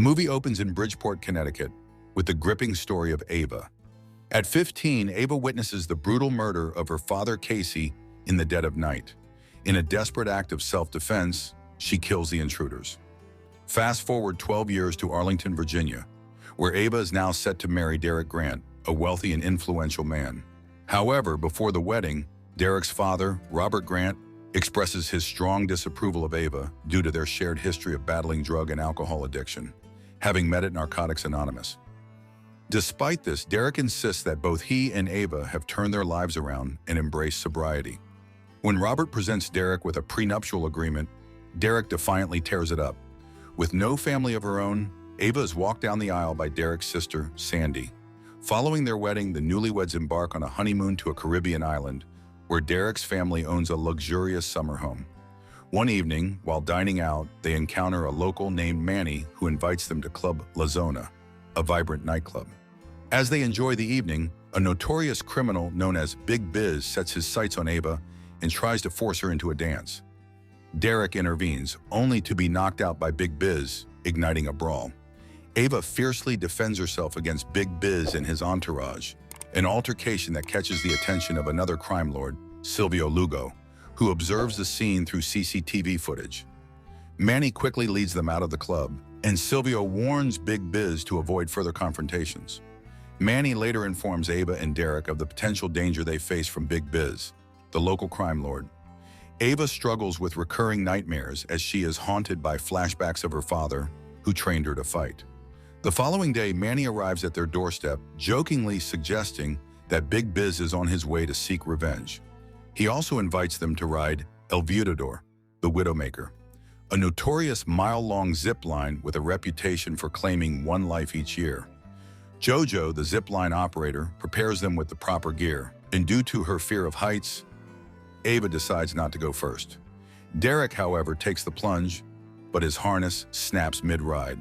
movie opens in Bridgeport, Connecticut, with the gripping story of Ava. At 15, Ava witnesses the brutal murder of her father, Casey, in the dead of night. In a desperate act of self-defense, she kills the intruders. Fast forward 12 years to Arlington, Virginia, where Ava is now set to marry Derek Grant, a wealthy and influential man. However, before the wedding, Derek's father, Robert Grant, expresses his strong disapproval of Ava due to their shared history of battling drug and alcohol addiction, having met at Narcotics Anonymous. Despite this, Derek insists that both he and Ava have turned their lives around and embraced sobriety. When Robert presents Derek with a prenuptial agreement, Derek defiantly tears it up. With no family of her own, Ava is walked down the aisle by Derek's sister, Sandy. Following their wedding, the newlyweds embark on a honeymoon to a Caribbean island, where Derek's family owns a luxurious summer home. One evening, while dining out, they encounter a local named Manny who invites them to Club La Zona, a vibrant nightclub. As they enjoy the evening, a notorious criminal known as Big Biz sets his sights on Ava and tries to force her into a dance. Derek intervenes, only to be knocked out by Big Biz, igniting a brawl. Ava fiercely defends herself against Big Biz and his entourage, an altercation that catches the attention of another crime lord, Silvio Lugo, who observes the scene through CCTV footage. Manny quickly leads them out of the club, and Silvio warns Big Biz to avoid further confrontations. Manny later informs Ava and Derek of the potential danger they face from Big Biz, the local crime lord. Ava struggles with recurring nightmares as she is haunted by flashbacks of her father, who trained her to fight. The following day, Manny arrives at their doorstep, jokingly suggesting that Big Biz is on his way to seek revenge. He also invites them to ride El Viudador, the Widowmaker, a notorious mile-long zip line with a reputation for claiming one life each year. Jojo, the zip line operator, prepares them with the proper gear, and due to her fear of heights, Ava decides not to go first. Derek, however, takes the plunge, but his harness snaps mid-ride.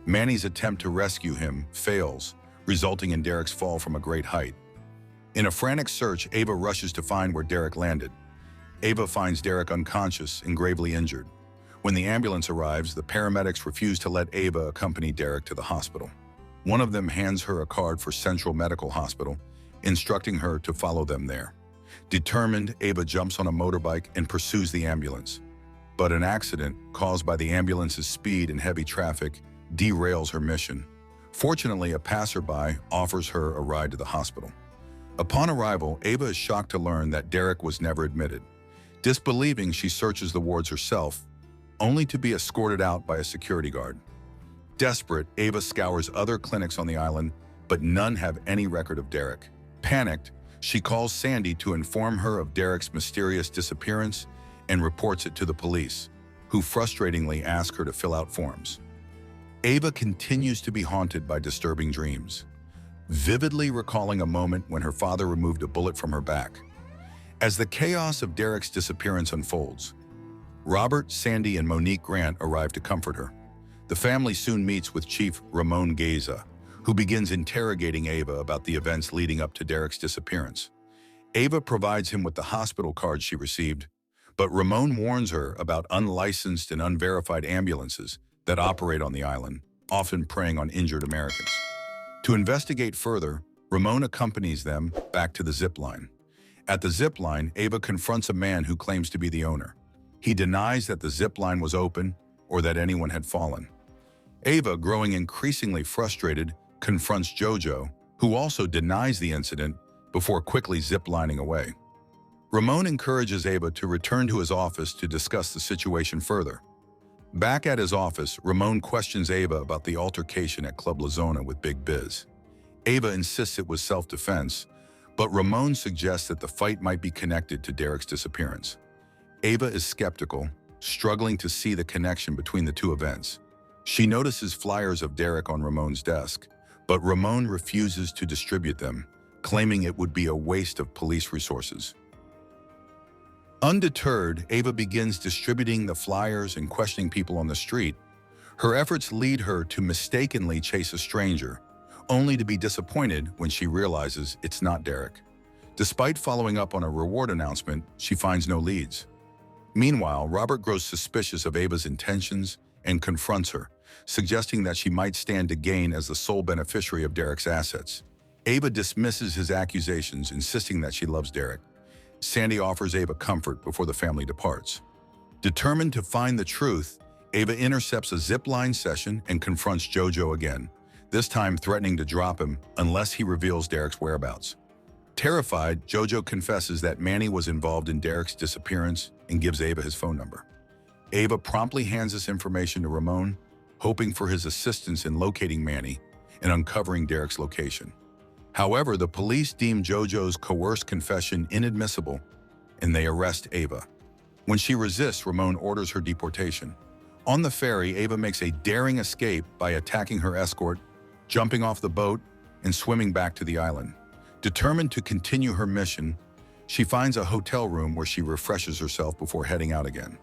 Manny's attempt to rescue him fails, resulting in Derek's fall from a great height. In a frantic search, Ava rushes to find where Derek landed. Ava finds Derek unconscious and gravely injured. When the ambulance arrives, the paramedics refuse to let Ava accompany Derek to the hospital. One of them hands her a card for Central Medical Hospital, instructing her to follow them there. Determined, Ava jumps on a motorbike and pursues the ambulance. But an accident, caused by the ambulance's speed and heavy traffic, derails her mission. Fortunately, a passerby offers her a ride to the hospital. Upon arrival, Ava is shocked to learn that Derek was never admitted. Disbelieving, she searches the wards herself, only to be escorted out by a security guard. Desperate, Ava scours other clinics on the island, but none have any record of Derek. Panicked, she calls Sandy to inform her of Derek's mysterious disappearance and reports it to the police, who frustratingly ask her to fill out forms. Ava continues to be haunted by disturbing dreams, vividly recalling a moment when her father removed a bullet from her back. As the chaos of Derek's disappearance unfolds, Robert, Sandy, and Monique Grant arrive to comfort her. The family soon meets with Chief Ramon Geza, who begins interrogating Ava about the events leading up to Derek's disappearance. Ava provides him with the hospital card she received, but Ramon warns her about unlicensed and unverified ambulances that operate on the island, often preying on injured Americans. To investigate further, Ramon accompanies them back to the zip line. At the zip line, Ava confronts a man who claims to be the owner. He denies that the zip line was open or that anyone had fallen. Ava, growing increasingly frustrated, confronts Jojo, who also denies the incident before quickly zip-lining away. Ramon encourages Ava to return to his office to discuss the situation further. Back at his office, Ramon questions Ava about the altercation at Club La Zona with Big Biz. Ava insists it was self-defense, but Ramon suggests that the fight might be connected to Derek's disappearance. Ava is skeptical, struggling to see the connection between the two events. She notices flyers of Derek on Ramon's desk, but Ramon refuses to distribute them, claiming it would be a waste of police resources. Undeterred, Ava begins distributing the flyers and questioning people on the street. Her efforts lead her to mistakenly chase a stranger, only to be disappointed when she realizes it's not Derek. Despite following up on a reward announcement, she finds no leads. Meanwhile, Robert grows suspicious of Ava's intentions and confronts her, suggesting that she might stand to gain as the sole beneficiary of Derek's assets. Ava dismisses his accusations, insisting that she loves Derek. Sandy offers Ava comfort before the family departs. Determined to find the truth, Ava intercepts a zip-line session and confronts Jojo again, this time threatening to drop him unless he reveals Derek's whereabouts. Terrified, Jojo confesses that Manny was involved in Derek's disappearance and gives Ava his phone number. Ava promptly hands this information to Ramon, hoping for his assistance in locating Manny and uncovering Derek's location. However, the police deem Jojo's coerced confession inadmissible, and they arrest Ava. When she resists, Ramon orders her deportation. On the ferry, Ava makes a daring escape by attacking her escort, jumping off the boat, and swimming back to the island. Determined to continue her mission, she finds a hotel room where she refreshes herself before heading out again.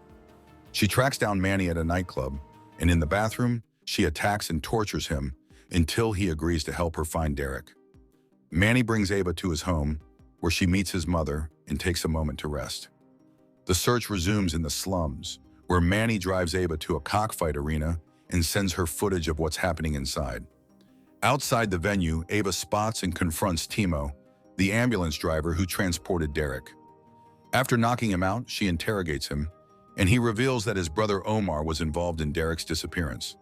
She tracks down Manny at a nightclub, and in the bathroom, she attacks and tortures him until he agrees to help her find Derek. Manny brings Ava to his home, where she meets his mother and takes a moment to rest. The search resumes in the slums, where Manny drives Ava to a cockfight arena and sends her footage of what's happening inside. Outside the venue, Ava spots and confronts Timo, the ambulance driver who transported Derek. After knocking him out, she interrogates him, and he reveals that his brother Omar was involved in Derek's disappearance.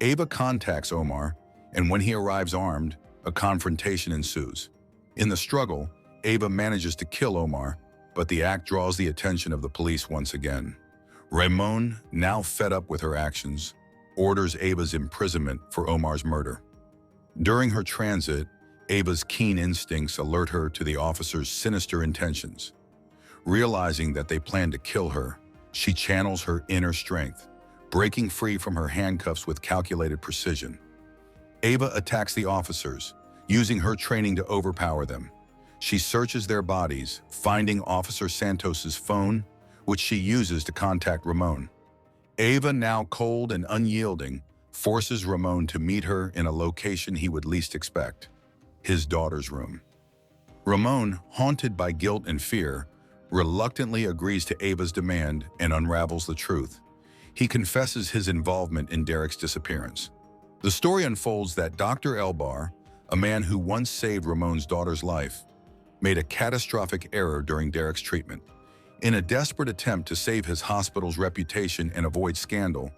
Ava contacts Omar, and when he arrives armed, a confrontation ensues. In the struggle, Ava manages to kill Omar, but the act draws the attention of the police once again. Ramon, now fed up with her actions, orders Ava's imprisonment for Omar's murder. During her transit, Ava's keen instincts alert her to the officers' sinister intentions. Realizing that they plan to kill her, she channels her inner strength, breaking free from her handcuffs with calculated precision. Ava attacks the officers, using her training to overpower them. She searches their bodies, finding Officer Santos's phone, which she uses to contact Ramon. Ava, now cold and unyielding, forces Ramon to meet her in a location he would least expect, his daughter's room. Ramon, haunted by guilt and fear, reluctantly agrees to Ava's demand and unravels the truth. He confesses his involvement in Derek's disappearance. The story unfolds that Dr. Elbar, a man who once saved Ramon's daughter's life, made a catastrophic error during Derek's treatment. In a desperate attempt to save his hospital's reputation and avoid scandal,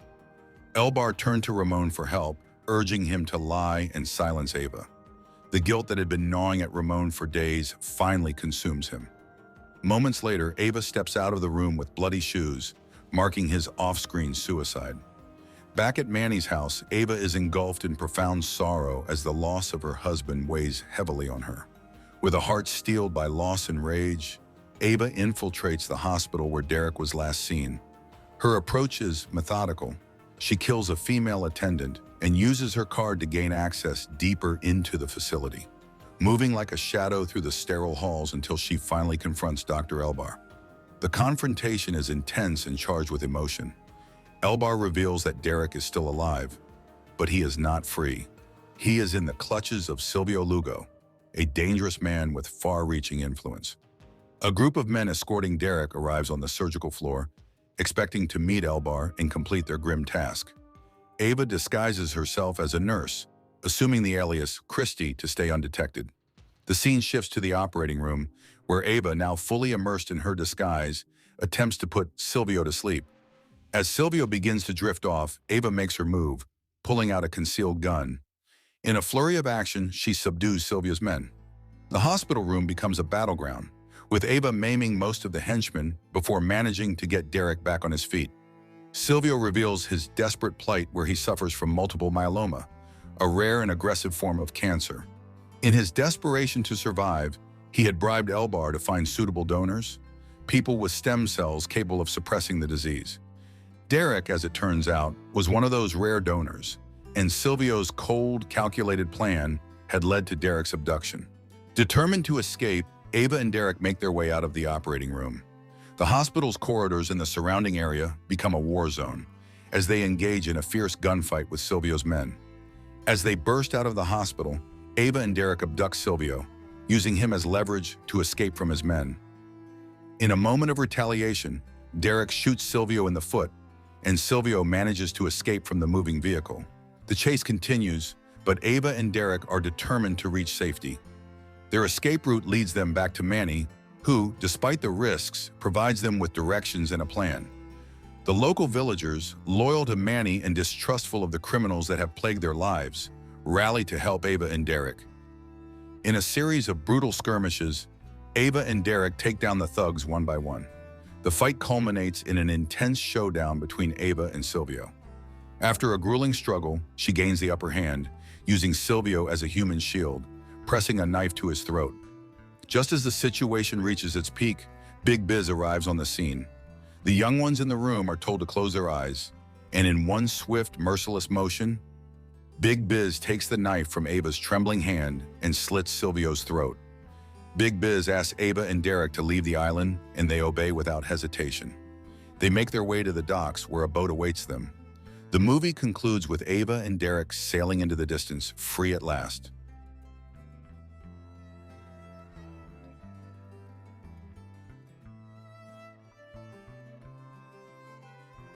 Elbar turned to Ramon for help, urging him to lie and silence Ava. The guilt that had been gnawing at Ramon for days finally consumes him. Moments later, Ava steps out of the room with bloody shoes, marking his off-screen suicide. Back at Manny's house, Ava is engulfed in profound sorrow as the loss of her husband weighs heavily on her. With a heart steeled by loss and rage, Ava infiltrates the hospital where Derek was last seen. Her approach is methodical. She kills a female attendant and uses her card to gain access deeper into the facility, moving like a shadow through the sterile halls until she finally confronts Dr. Elbar. The confrontation is intense and charged with emotion. Elbar reveals that Derek is still alive, but he is not free. He is in the clutches of Silvio Lugo, a dangerous man with far-reaching influence. A group of men escorting Derek arrives on the surgical floor, expecting to meet Elbar and complete their grim task. Ava disguises herself as a nurse, assuming the alias Christie to stay undetected. The scene shifts to the operating room, where Ava, now fully immersed in her disguise, attempts to put Silvio to sleep. As Silvio begins to drift off, Ava makes her move, pulling out a concealed gun. In a flurry of action, she subdues Silvio's men. The hospital room becomes a battleground, with Ava maiming most of the henchmen before managing to get Derek back on his feet. Silvio reveals his desperate plight where he suffers from multiple myeloma, a rare and aggressive form of cancer. In his desperation to survive, he had bribed Elbar to find suitable donors, people with stem cells capable of suppressing the disease. Derek, as it turns out, was one of those rare donors, and Silvio's cold, calculated plan had led to Derek's abduction. Determined to escape, Ava and Derek make their way out of the operating room. The hospital's corridors and the surrounding area become a war zone as they engage in a fierce gunfight with Silvio's men. As they burst out of the hospital, Ava and Derek abduct Silvio, using him as leverage to escape from his men. In a moment of retaliation, Derek shoots Silvio in the foot, and Silvio manages to escape from the moving vehicle. The chase continues, but Ava and Derek are determined to reach safety. Their escape route leads them back to Manny, who, despite the risks, provides them with directions and a plan. The local villagers, loyal to Manny and distrustful of the criminals that have plagued their lives, rally to help Ava and Derek. In a series of brutal skirmishes, Ava and Derek take down the thugs one by one. The fight culminates in an intense showdown between Ava and Silvio. After a grueling struggle, she gains the upper hand, using Silvio as a human shield, pressing a knife to his throat. Just as the situation reaches its peak, Big Biz arrives on the scene. The young ones in the room are told to close their eyes, and in one swift, merciless motion, Big Biz takes the knife from Ava's trembling hand and slits Silvio's throat. Big Biz asks Ava and Derek to leave the island, and they obey without hesitation. They make their way to the docks where a boat awaits them. The movie concludes with Ava and Derek sailing into the distance, free at last.